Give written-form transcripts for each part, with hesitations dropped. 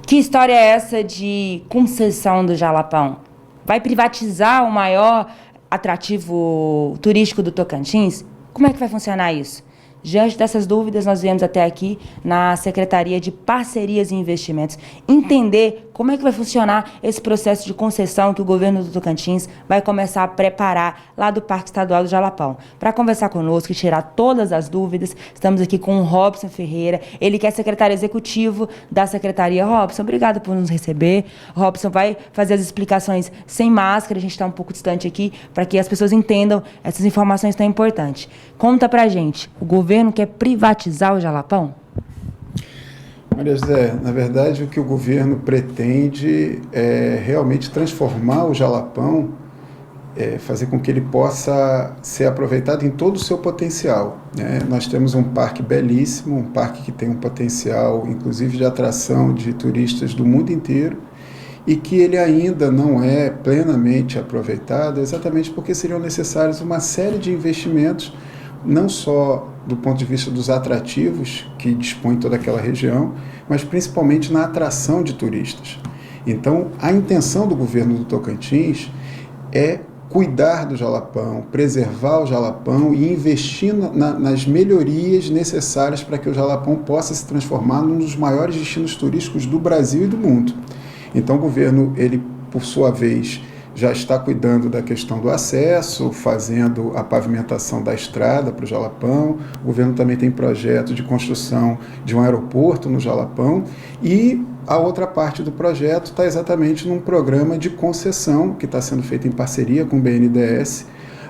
Que história é essa de concessão do Jalapão? Vai privatizar o maior atrativo turístico do Tocantins? Como é que vai funcionar isso? Diante dessas dúvidas, nós viemos até aqui na Secretaria de Parcerias e Investimentos entender como é que vai funcionar esse processo de concessão que o governo do Tocantins vai começar a preparar lá do Parque Estadual do Jalapão. Para conversar conosco e tirar todas as dúvidas, estamos aqui com o Robson Ferreira, ele que é secretário executivo da Secretaria. Robson, obrigado por nos receber. O Robson vai fazer as explicações sem máscara, a gente está um pouco distante aqui, para que as pessoas entendam essas informações tão importantes. Conta pra gente, o governo quer privatizar o Jalapão? Maria José, na verdade o que o governo pretende é realmente transformar o Jalapão, fazer com que ele possa ser aproveitado em todo o seu potencial, né? Nós temos um parque belíssimo, um parque que tem um potencial inclusive de atração de turistas do mundo inteiro, e que ele ainda não é plenamente aproveitado exatamente porque seriam necessários uma série de investimentos, não só do ponto de vista dos atrativos que dispõe toda aquela região, mas principalmente na atração de turistas. Então, a intenção do governo do Tocantins é cuidar do Jalapão, preservar o Jalapão e investir nas melhorias necessárias para que o Jalapão possa se transformar num dos maiores destinos turísticos do Brasil e do mundo. Então, o governo, ele, por sua vez, já está cuidando da questão do acesso, fazendo a pavimentação da estrada para o Jalapão. O governo também tem projeto de construção de um aeroporto no Jalapão. E a outra parte do projeto está exatamente num programa de concessão que está sendo feito em parceria com o BNDES,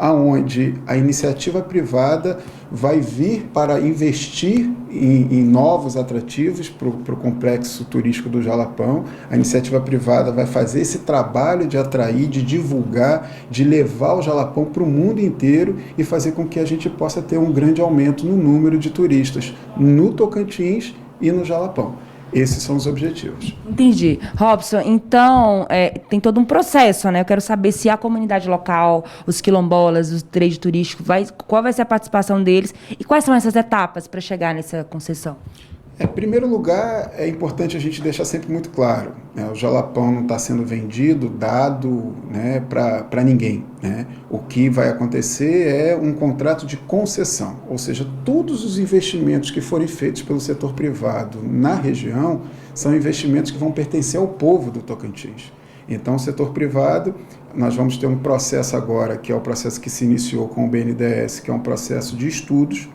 aonde a iniciativa privada vai vir para investir em novos atrativos para o complexo turístico do Jalapão. A iniciativa privada vai fazer esse trabalho de atrair, de divulgar, de levar o Jalapão para o mundo inteiro e fazer com que a gente possa ter um grande aumento no número de turistas no Tocantins e no Jalapão. Esses são os objetivos. Entendi. Robson, então, tem todo um processo, né? Eu quero saber se a comunidade local, os quilombolas, os trade turísticos, qual vai ser a participação deles e quais são essas etapas para chegar nessa concessão? Em primeiro lugar, é importante a gente deixar sempre muito claro, né? O Jalapão não está sendo vendido, dado, né, para ninguém, né? O que vai acontecer é um contrato de concessão, ou seja, todos os investimentos que forem feitos pelo setor privado na região são investimentos que vão pertencer ao povo do Tocantins. Então, o setor privado, nós vamos ter um processo agora, que é o processo que se iniciou com o BNDES, que é um processo de estudos,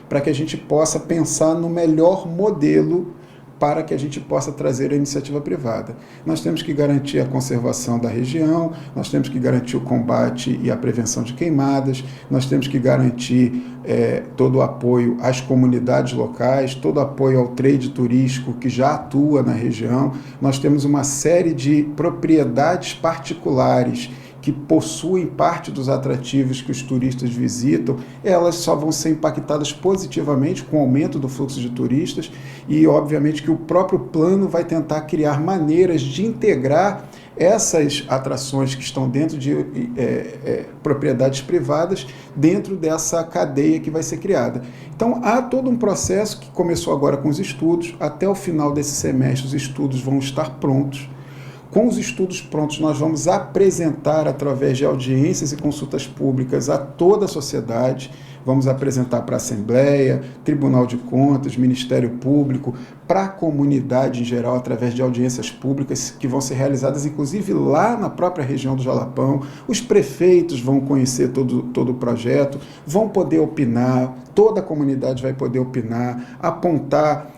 para que a gente possa pensar no melhor modelo para que a gente possa trazer a iniciativa privada. Nós temos que garantir a conservação da região, nós temos que garantir o combate e a prevenção de queimadas, nós temos que garantir todo o apoio às comunidades locais, todo o apoio ao trade turístico que já atua na região. Nós temos uma série de propriedades particulares que possuem parte dos atrativos que os turistas visitam, elas só vão ser impactadas positivamente com o aumento do fluxo de turistas e, obviamente, que o próprio plano vai tentar criar maneiras de integrar essas atrações que estão dentro de propriedades privadas dentro dessa cadeia que vai ser criada. Então, há todo um processo que começou agora com os estudos. Até o final desse semestre, os estudos vão estar prontos. Com os estudos prontos, nós vamos apresentar, através de audiências e consultas públicas, a toda a sociedade. Vamos apresentar para a Assembleia, Tribunal de Contas, Ministério Público, para a comunidade em geral, através de audiências públicas que vão ser realizadas, inclusive, lá na própria região do Jalapão. Os prefeitos vão conhecer todo o projeto, vão poder opinar, toda a comunidade vai poder opinar, apontar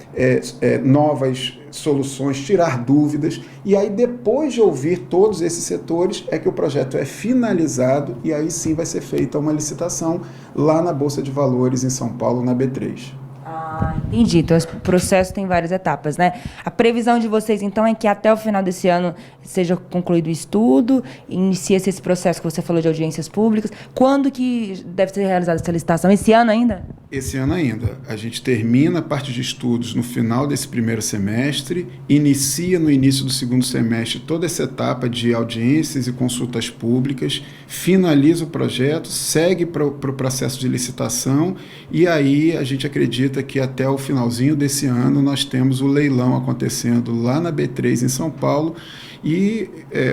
novas soluções, tirar dúvidas, e aí depois de ouvir todos esses setores é que o projeto é finalizado e aí sim vai ser feita uma licitação lá na Bolsa de Valores em São Paulo, na B3. Ah, entendi. Então, esse processo tem várias etapas, né? A previsão de vocês, então, é que até o final desse ano seja concluído o estudo, inicie-se esse processo que você falou de audiências públicas. Quando que deve ser realizada essa licitação? Esse ano ainda? Esse ano ainda. A gente termina a parte de estudos no final desse primeiro semestre, inicia no início do segundo semestre toda essa etapa de audiências e consultas públicas, finaliza o projeto, segue para o processo de licitação e aí a gente acredita que até o finalzinho desse ano nós temos o leilão acontecendo lá na B3 em São Paulo. E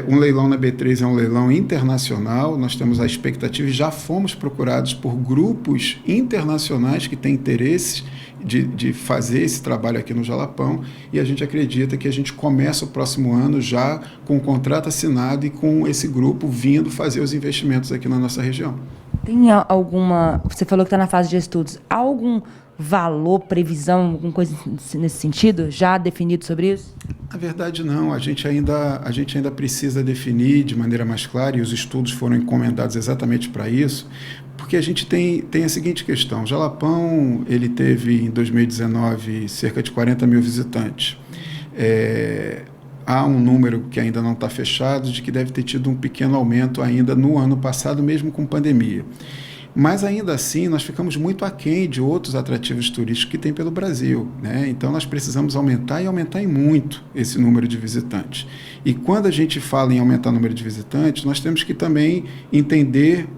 um leilão na B3 é um leilão internacional, nós temos a expectativa e já fomos procurados por grupos internacionais que têm interesse de fazer esse trabalho aqui no Jalapão e a gente acredita que a gente começa o próximo ano já com o contrato assinado e com esse grupo vindo fazer os investimentos aqui na nossa região. Tem alguma... Você falou que está na fase de estudos. Há algum valor, previsão, alguma coisa nesse sentido, já definido sobre isso? Na verdade, não. A gente ainda precisa definir de maneira mais clara, e os estudos foram encomendados exatamente para isso, porque a gente tem a seguinte questão. O Jalapão, ele teve, em 2019, cerca de 40 mil visitantes. Há um número que ainda não está fechado, de que deve ter tido um pequeno aumento ainda no ano passado, mesmo com pandemia. Mas, ainda assim, nós ficamos muito aquém de outros atrativos turísticos que tem pelo Brasil, né? Então, nós precisamos aumentar e aumentar em muito esse número de visitantes. E quando a gente fala em aumentar o número de visitantes, nós temos que também entender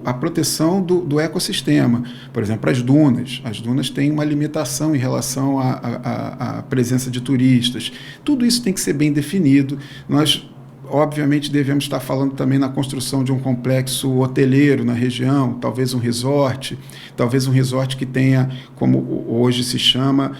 a proteção do ecossistema. Por exemplo, as dunas. As dunas têm uma limitação em relação à presença de turistas. Tudo isso tem que ser bem definido. Nós obviamente devemos estar falando também na construção de um complexo hoteleiro na região, talvez um resort que tenha, como hoje se chama,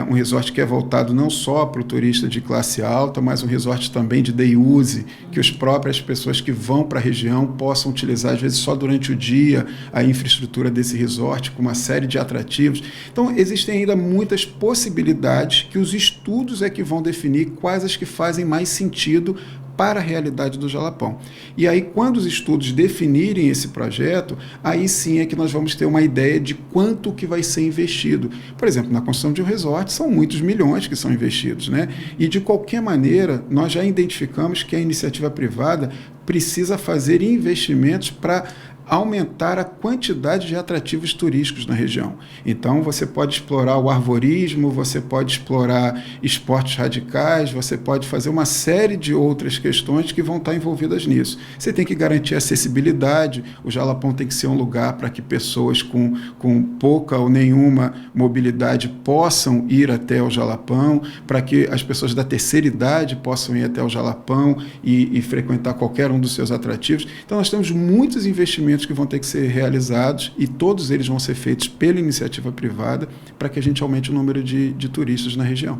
um resort que é voltado não só para o turista de classe alta, mas um resort também de day use, que as próprias pessoas que vão para a região possam utilizar, às vezes só durante o dia, a infraestrutura desse resort, com uma série de atrativos. Então, existem ainda muitas possibilidades que os estudos é que vão definir quais as que fazem mais sentido para a realidade do Jalapão. E aí, quando os estudos definirem esse projeto, aí sim é que nós vamos ter uma ideia de quanto que vai ser investido. Por exemplo, na construção de um resort, são muitos milhões que são investidos, né? E, de qualquer maneira, nós já identificamos que a iniciativa privada precisa fazer investimentos para aumentar a quantidade de atrativos turísticos na região. Então, você pode explorar o arvorismo, você pode explorar esportes radicais, você pode fazer uma série de outras questões que vão estar envolvidas nisso. Você tem que garantir acessibilidade, o Jalapão tem que ser um lugar para que pessoas com pouca ou nenhuma mobilidade possam ir até o Jalapão, para que as pessoas da terceira idade possam ir até o Jalapão e frequentar qualquer um dos seus atrativos. Então, nós temos muitos investimentos que vão ter que ser realizados e todos eles vão ser feitos pela iniciativa privada para que a gente aumente o número de turistas na região.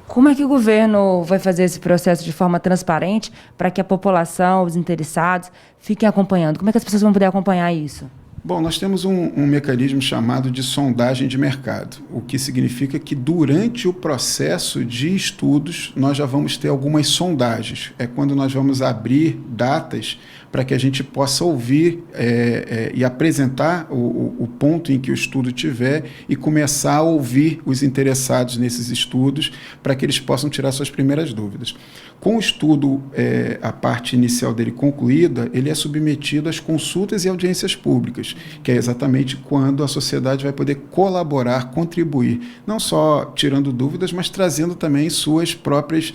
Como é que o governo vai fazer esse processo de forma transparente para que a população, os interessados, fiquem acompanhando? Como é que as pessoas vão poder acompanhar isso? Bom, nós temos um mecanismo chamado de sondagem de mercado, o que significa que durante o processo de estudos nós já vamos ter algumas sondagens. É quando nós vamos abrir datas para que a gente possa ouvir e apresentar o ponto em que o estudo tiver e começar a ouvir os interessados nesses estudos para que eles possam tirar suas primeiras dúvidas. Com o estudo, a parte inicial dele concluída, ele é submetido às consultas e audiências públicas, que é exatamente quando a sociedade vai poder colaborar, contribuir, não só tirando dúvidas, mas trazendo também suas próprias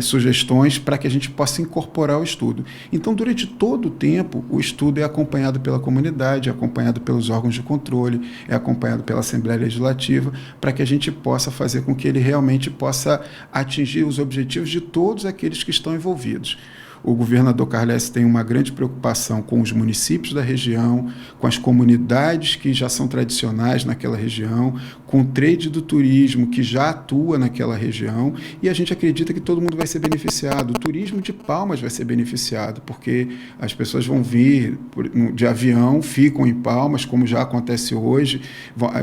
sugestões para que a gente possa incorporar o estudo. Então, durante todo o tempo, o estudo é acompanhado pela comunidade, é acompanhado pelos órgãos de controle, é acompanhado pela Assembleia Legislativa, para que a gente possa fazer com que ele realmente possa atingir os objetivos de todos aqueles que estão envolvidos. O governador Carles tem uma grande preocupação com os municípios da região, com as comunidades que já são tradicionais naquela região, com o trade do turismo que já atua naquela região, e a gente acredita que todo mundo vai ser beneficiado. O turismo de Palmas vai ser beneficiado, porque as pessoas vão vir de avião, ficam em Palmas, como já acontece hoje,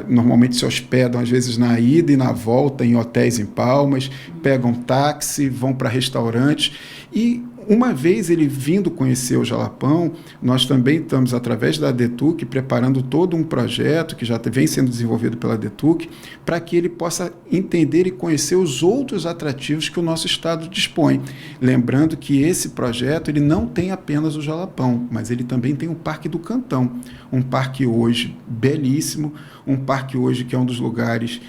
normalmente se hospedam às vezes na ida e na volta em hotéis em Palmas, pegam táxi, vão para restaurantes, e uma vez ele vindo conhecer o Jalapão, nós também estamos, através da DETUC, preparando todo um projeto que já vem sendo desenvolvido pela DETUC, para que ele possa entender e conhecer os outros atrativos que o nosso estado dispõe. Lembrando que esse projeto ele não tem apenas o Jalapão, mas ele também tem o Parque do Cantão, um parque hoje belíssimo, um parque hoje que é um dos lugares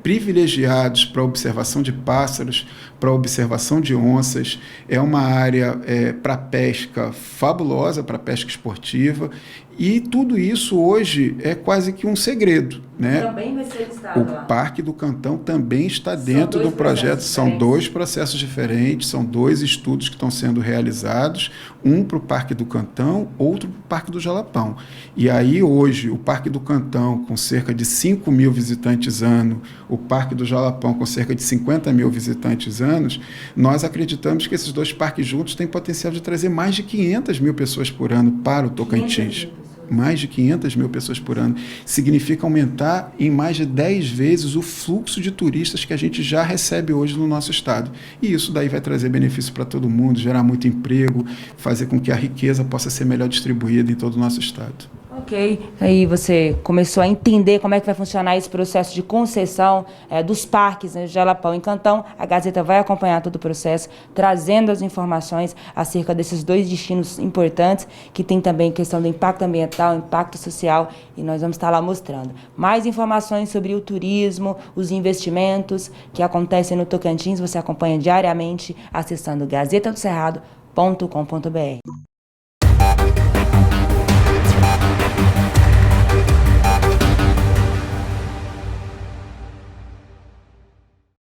privilegiados para observação de pássaros, para observação de onças, é uma área para pesca fabulosa, para pesca esportiva, e tudo isso hoje é quase que um segredo, né? Também vai ser listado lá. O Parque do Cantão também está dentro do projeto, são dois processos diferentes, são dois estudos que estão sendo realizados, um para o Parque do Cantão, outro para o Parque do Jalapão. E aí hoje o Parque do Cantão com cerca de 5 mil visitantes ano, o Parque do Jalapão com cerca de 50 mil visitantes anos, nós acreditamos que esses dois parques juntos têm potencial de trazer mais de 500 mil pessoas por ano para o Tocantins. Mais de 500 mil pessoas por ano. Significa aumentar em mais de 10 vezes o fluxo de turistas que a gente já recebe hoje no nosso estado. E isso daí vai trazer benefício para todo mundo, gerar muito emprego, fazer com que a riqueza possa ser melhor distribuída em todo o nosso estado. Ok, aí você começou a entender como é que vai funcionar esse processo de concessão dos parques, né, Jalapão e Cantão. A Gazeta vai acompanhar todo o processo, trazendo as informações acerca desses dois destinos importantes, que tem também questão do impacto ambiental, impacto social, e nós vamos estar lá mostrando. Mais informações sobre o turismo, os investimentos que acontecem no Tocantins, você acompanha diariamente acessando gazetadocerrado.com.br.